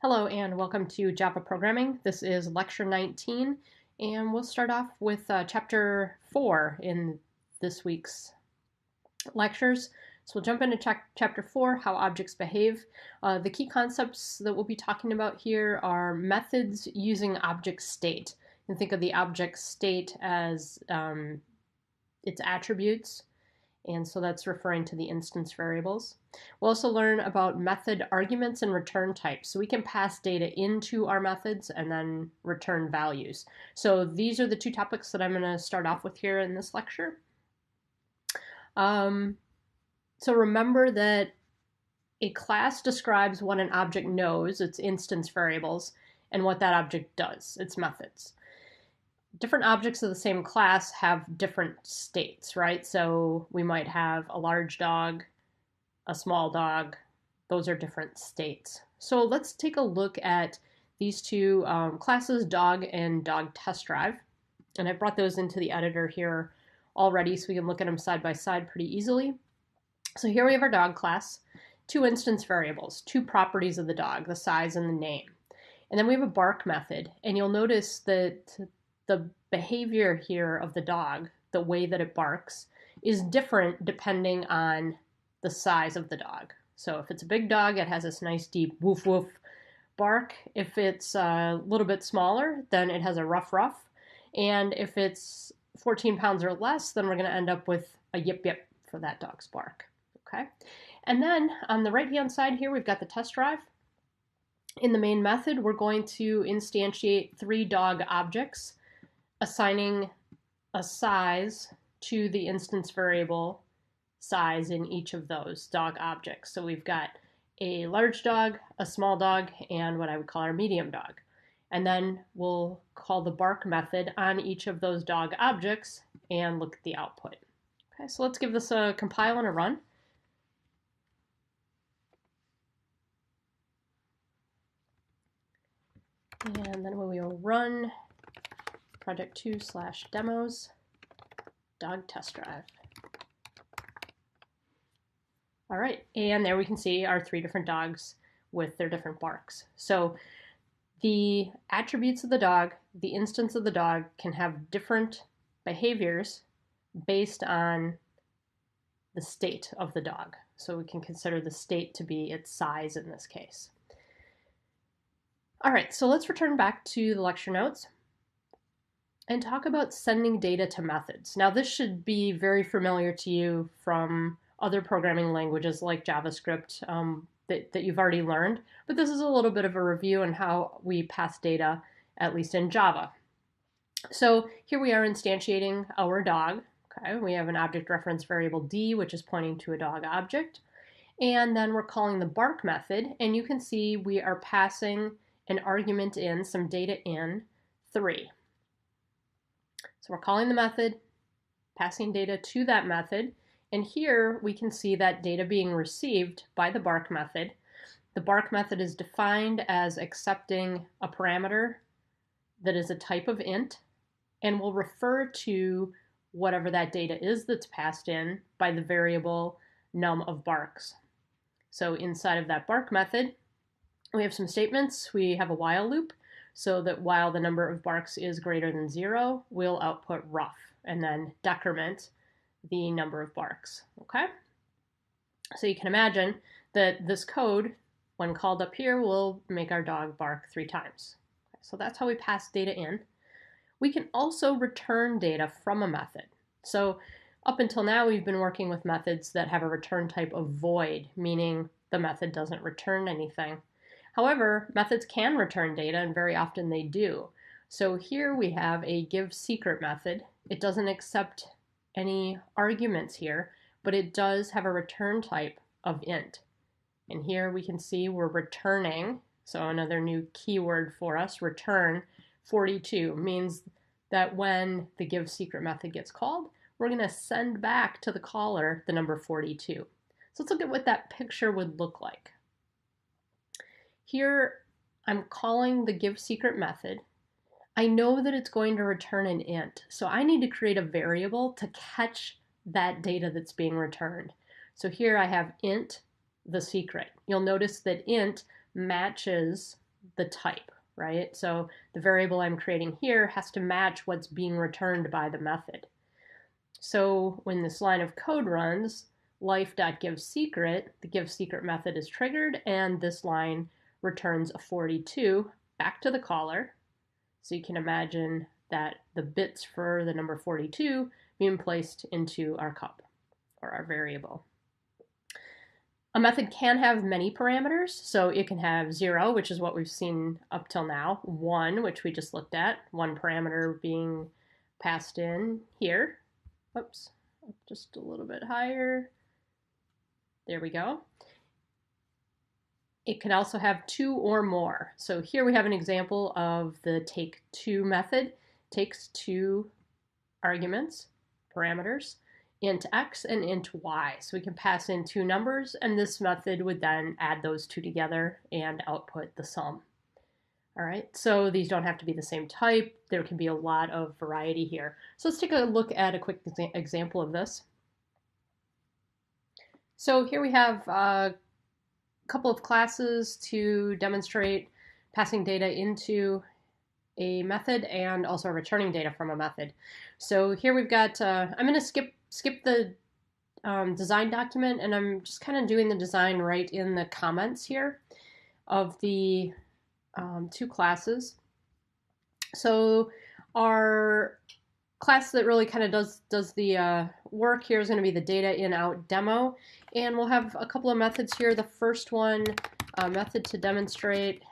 Hello and welcome to Java Programming. This is Lecture 19 and we'll start off with Chapter 4 in this week's lectures. So we'll jump into Chapter 4, How Objects Behave. The key concepts that we'll be talking about here are methods using object state. You can think of the object state as its attributes, and so that's referring to the instance variables. We'll also learn about method arguments and return types. So we can pass data into our methods and then return values. So these are the two topics that I'm going to start off with here in this lecture. So remember that a class describes what an object knows, its instance variables, and what that object does, its methods. Different objects of the same class have different states, right? So we might have a large dog, a small dog. Those are different states. So let's take a look at these two classes, dog and dog test drive. And I brought those into the editor here already so we can look at them side by side pretty easily. So here we have our dog class, two instance variables, two properties of the dog, the size and the name. And then we have a bark method, and you'll notice that the behavior here of the dog, the way that it barks, is different depending on the size of the dog. So if it's a big dog, it has this nice deep woof woof bark. If it's a little bit smaller, then it has a rough rough. And if it's 14 pounds or less, then we're going to end up with a yip yip for that dog's bark. Okay. And then on the right hand side here, we've got the test drive. In the main method, we're going to instantiate three dog objects, assigning a size to the instance variable size in each of those dog objects. So we've got a large dog, a small dog, and what I would call our medium dog. And then we'll call the bark method on each of those dog objects and look at the output. Okay, so let's give this a compile and a run. And then we will run project2/demos dog test drive. All right, and there we can see our three different dogs with their different barks. So the attributes of the dog, the instance of the dog, can have different behaviors based on the state of the dog. So we can consider the state to be its size in this case. All right, so let's return back to the lecture notes and talk about sending data to methods. Now this should be very familiar to you from other programming languages like JavaScript that you've already learned, but this is a little bit of a review on how we pass data, at least in Java. So here we are instantiating our dog. Okay, we have an object reference variable D, which is pointing to a dog object, and then we're calling the bark method, and you can see we are passing an argument in, some data in, 3. So we're calling the method, passing data to that method, and here we can see that data being received by the bark method. The bark method is defined as accepting a parameter that is a type of int and will refer to whatever that data is that's passed in by the variable num of barks. So inside of that bark method, we have some statements. We have a while loop, so that while the number of barks is greater than 0, we'll output rough and then decrement the number of barks. Okay? So you can imagine that this code, when called up here, will make our dog bark 3 times. Okay, so that's how we pass data in. We can also return data from a method. So up until now, we've been working with methods that have a return type of void, meaning the method doesn't return anything. However, methods can return data, and very often they do. So here we have a giveSecret method. It doesn't accept any arguments here, but it does have a return type of int. And here we can see we're returning, so another new keyword for us, return 42, means that when the giveSecret method gets called, we're going to send back to the caller the number 42. So let's look at what that picture would look like. Here, I'm calling the giveSecret method. I know that it's going to return an int, so I need to create a variable to catch that data that's being returned. So here I have int the secret. You'll notice that int matches the type, right? So the variable I'm creating here has to match what's being returned by the method. So when this line of code runs, life.giveSecret, the giveSecret method is triggered, and this line returns a 42 back to the caller. So you can imagine that the bits for the number 42 being placed into our cup, or our variable. A method can have many parameters, so it can have 0, which is what we've seen up till now, 1, which we just looked at, one parameter being passed in here. Oops, just a little bit higher. There we go. It can also have 2 or more. So here we have an example of the take2 method. Takes 2 arguments, parameters, int x and int y. So we can pass in 2 numbers, and this method would then add those 2 together and output the sum. All right, so these don't have to be the same type. There can be a lot of variety here. So let's take a look at a quick example of this. So here we have a couple of classes to demonstrate passing data into a method and also returning data from a method. So here we've got, I'm going to skip the design document, and I'm just kind of doing the design right in the comments here of the 2 classes. So our class that really kind of does the work here is going to be the data in out demo, and we'll have a couple of methods here. The first one, method to demonstrate,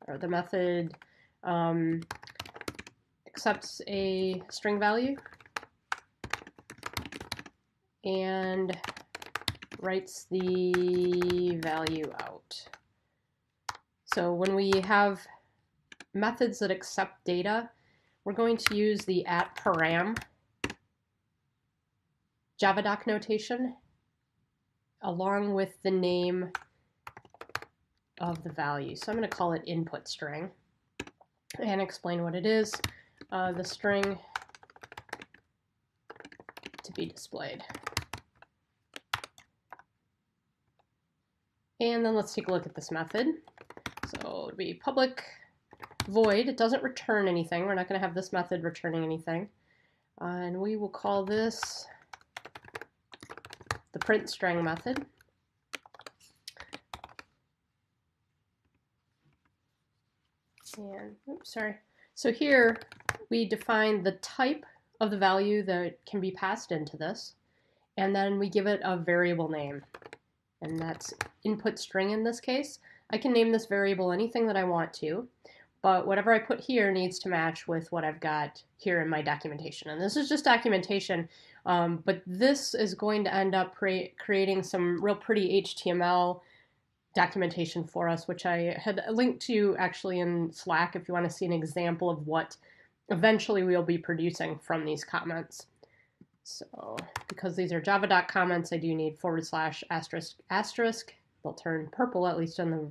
or the method accepts a string value and writes the value out. So when we have methods that accept data, we're going to use the @param Javadoc notation along with the name of the value. So I'm going to call it input string and explain what it is. The string to be displayed. And then let's take a look at this method. So it would be public void. It doesn't return anything. We're not going to have this method returning anything. And we will call this the print string method. And, oops, sorry. So here we define the type of the value that can be passed into this, and then we give it a variable name, and that's input string in this case. I can name this variable anything that I want to, but whatever I put here needs to match with what I've got here in my documentation. And this is just documentation, but this is going to end up creating some real pretty HTML documentation for us, which I had linked to actually in Slack if you want to see an example of what eventually we'll be producing from these comments. So because these are Javadoc comments, I do need /***. They'll turn purple, at least on the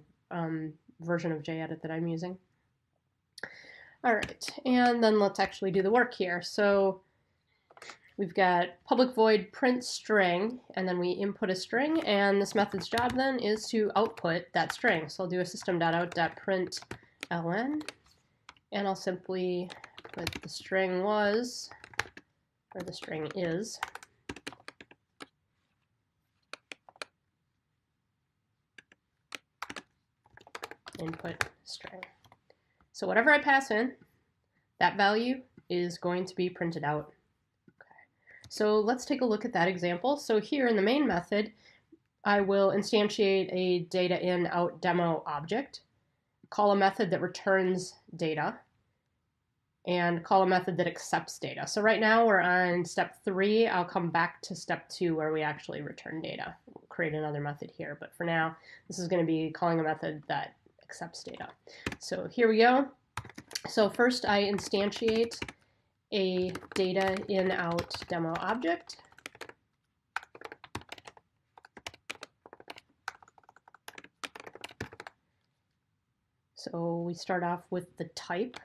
version of JEdit that I'm using. All right, and then let's actually do the work here. So we've got public void print string, and then we input a string, and this method's job then is to output that string. So I'll do a system.out.println, and I'll simply put the string was, or the string is, input string. So whatever I pass in, that value is going to be printed out. So let's take a look at that example. So here in the main method, I will instantiate a data in out demo object, call a method that returns data, and call a method that accepts data. So right now we're on step 3. I'll come back to step 2 where we actually return data. We'll create another method here, but for now, this is going to be calling a method that accepts data. So here we go. So first I instantiate a data in out demo object. So we start off with the type,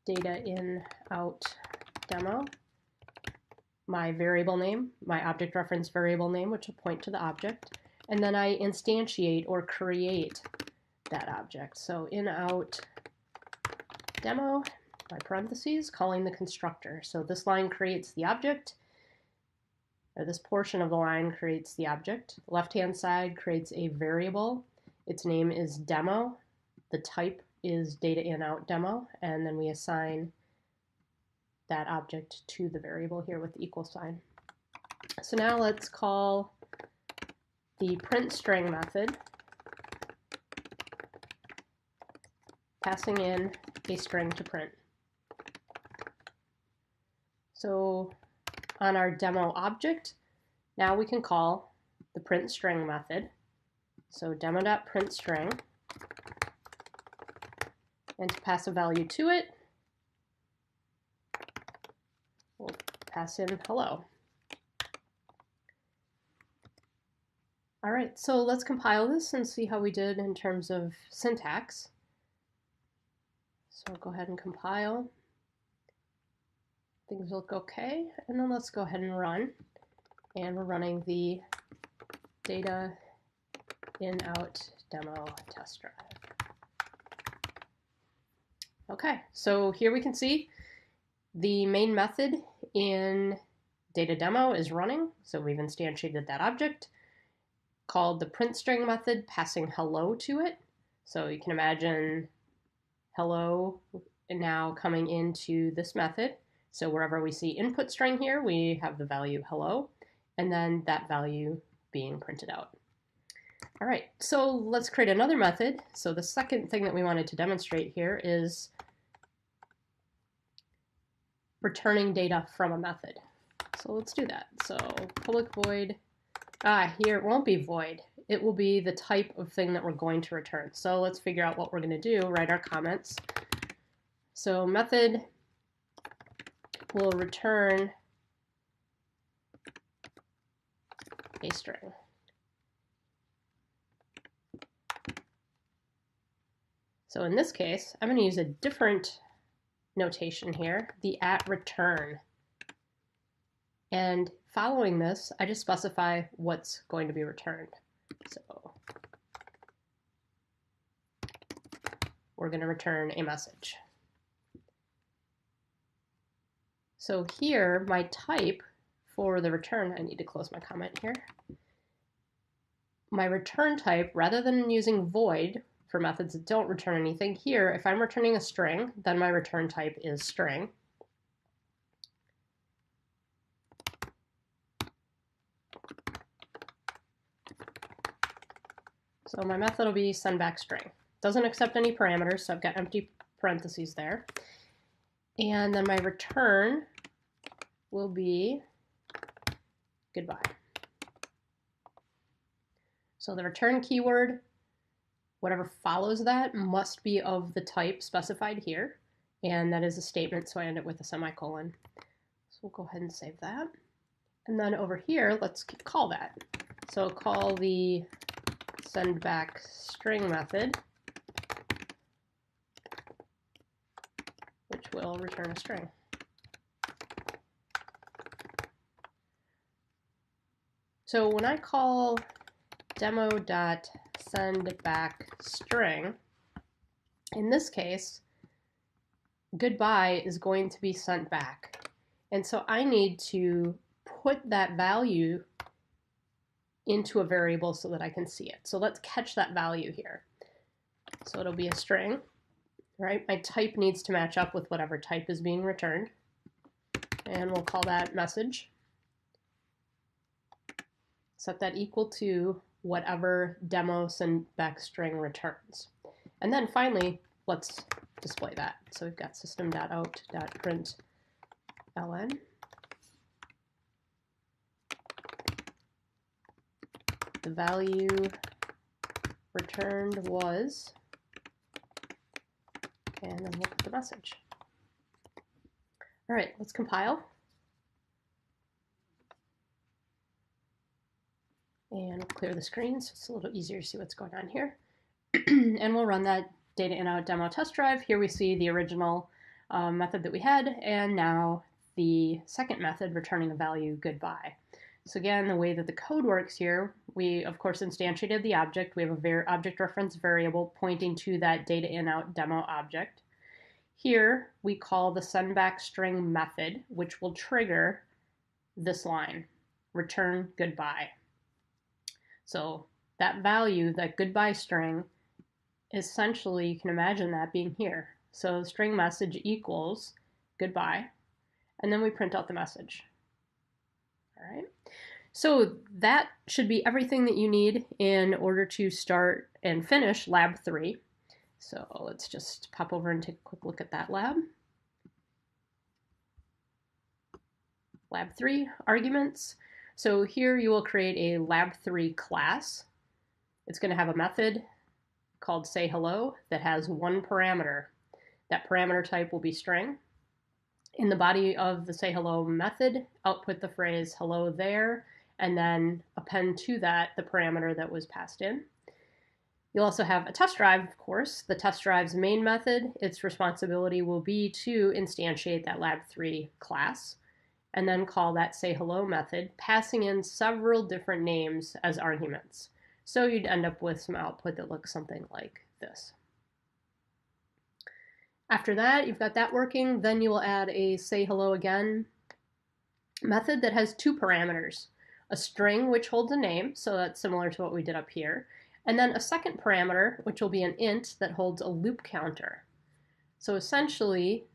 data in out demo, my variable name, my object reference variable name, which will point to the object, and then I instantiate or create that object. So in out demo, by parentheses, calling the constructor. So this line creates the object, or this portion of the line creates the object. The left-hand side creates a variable. Its name is demo. The type is data in out demo, and then we assign that object to the variable here with the equal sign. So now let's call the print string method, passing in a string to print. So on our demo object, now we can call the print string method. So demo.printString, and to pass a value to it, we'll pass in hello. All right, so let's compile this and see how we did in terms of syntax. So I'll go ahead and compile. Things look okay, and then let's go ahead and run. And we're running the data in out demo test drive. Okay, so here we can see the main method in data demo is running. So we've instantiated that object, called the print string method, passing hello to it. So you can imagine hello now coming into this method. So wherever we see input string here, we have the value hello, and then that value being printed out. All right, so let's create another method. So the second thing that we wanted to demonstrate here is returning data from a method. So let's do that. So public void, here it won't be void. It will be the type of thing that we're going to return. So let's figure out what we're going to do, write our comments. So method will return a string. So in this case, I'm going to use a different notation here, the @return. And following this, I just specify what's going to be returned. So we're going to return a message. So here, my type for the return, I need to close my comment here. My return type, rather than using void for methods that don't return anything, here, if I'm returning a string, then my return type is string. So my method will be send back string. Doesn't accept any parameters, so I've got empty parentheses there. And then my return will be goodbye. So the return keyword, whatever follows that, must be of the type specified here. And that is a statement, so I end it with a semicolon. So we'll go ahead and save that. And then over here, let's call that. So call the send back string method, which will return a string. So when I call demo.sendBackString, in this case, goodbye is going to be sent back. And so I need to put that value into a variable so that I can see it. So let's catch that value here. So it'll be a string, right? My type needs to match up with whatever type is being returned. And we'll call that message. Set that equal to whatever demo send back string returns. And then finally, let's display that. So we've got system.out.println. The value returned was, and then we'll put the message. All right, let's compile. And clear the screen so it's a little easier to see what's going on here. And we'll run that data in out demo test drive. Here we see the original method that we had, and now the second method returning a value goodbye. So again, the way that the code works here, we of course instantiated the object. We have a object reference variable pointing to that data in out demo object. Here we call the sendBack string method, which will trigger this line, return goodbye. So that value, that goodbye string, essentially you can imagine that being here. So string message equals goodbye, and then we print out the message. All right. So that should be everything that you need in order to start and finish lab 3. So let's just pop over and take a quick look at that lab. Lab 3, arguments. So here you will create a lab 3 class. It's going to have a method called sayHello that has one parameter. That parameter type will be string. In the body of the sayHello method, output the phrase hello there, and then append to that the parameter that was passed in. You'll also have a test drive, of course. The test drive's main method, its responsibility will be to instantiate that lab 3 class, and then call that sayHello method, passing in several different names as arguments. So you'd end up with some output that looks something like this. After that, you've got that working, then you will add a sayHello again method that has 2 parameters. A string, which holds a name, so that's similar to what we did up here, and then a second parameter, which will be an int that holds a loop counter. So essentially,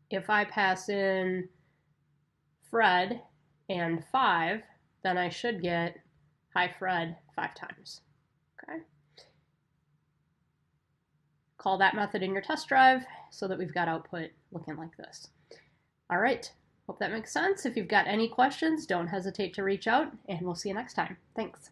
if I pass in Fred and 5, then I should get hi Fred 5 times. Okay. Call that method in your test drive so that we've got output looking like this. All right, hope that makes sense. If you've got any questions, don't hesitate to reach out, and we'll see you next time. Thanks.